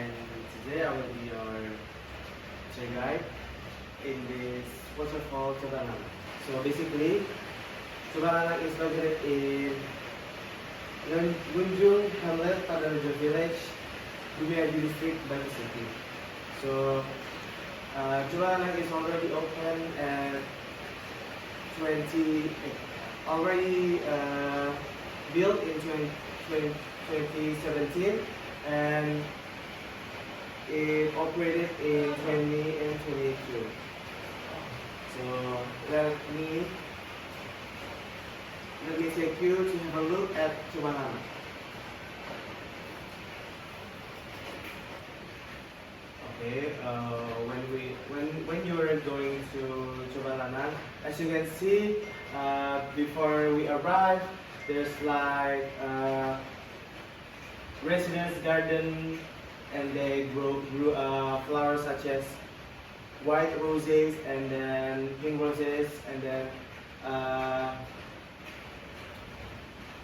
and today I will be your tour guide in this waterfall Coban. So basically, Coban is located in Gunjung Hamlet, Pandanrejo village, Dunia district, Bagas city. So Coban is already open at 20, already built in 2017, and it operated in 20 and 22. So let me take you to have a look at Coban. Okay, when you are going to Coban, as you can see, before we arrive, there's like residence garden, and they grew flowers such as white roses and then pink roses, and then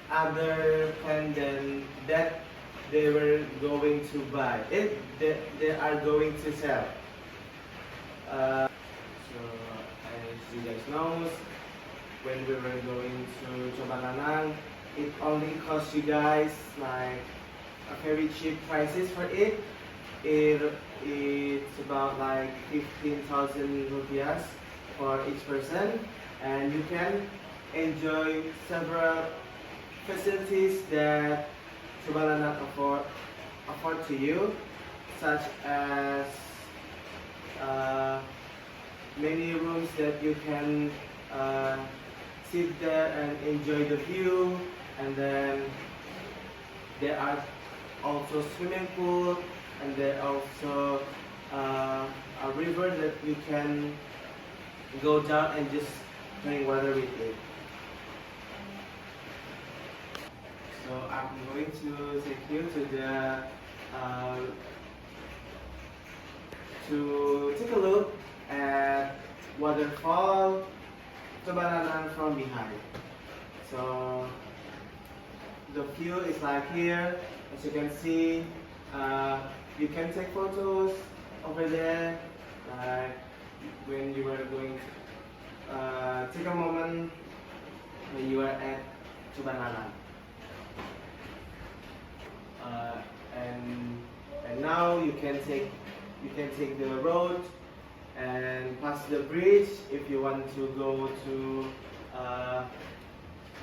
other plant than that they were going to buy it, they are going to sell. So as you guys know, when we were going to Coban, it only cost you guys like a very cheap prices for it. It's about like 15,000 rupiahs for each person, and you can enjoy several facilities that Coban afford to you, such as many rooms that you can sit there and enjoy the view, and then there are also swimming pool, and there also a river that you can go down and just drink water with it. So I'm going to take you to the to take a look at Waterfall Coban from behind. So the view is like here. As you can see, you can take photos over there, like when you are going to take a moment when you are at Coban. And now you can take the road and pass the bridge if you want to go to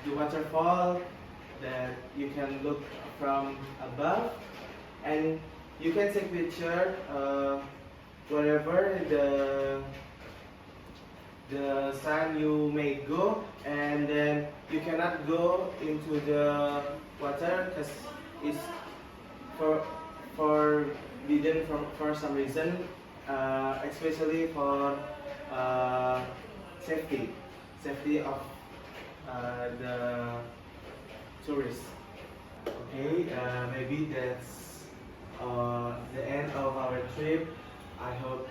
the waterfall that you can look from above, and you can take picture wherever the sun you may go, and then you cannot go into the water because it's forbidden for some reason, especially for safety of the tourists. Okay, maybe that's the end of our trip. I hope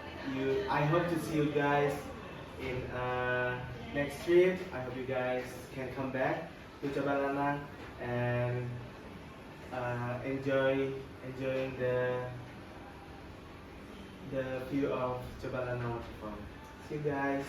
to see you guys in next trip. I hope you guys can come back to Coban and enjoying the view of Coban waterfall. See you guys.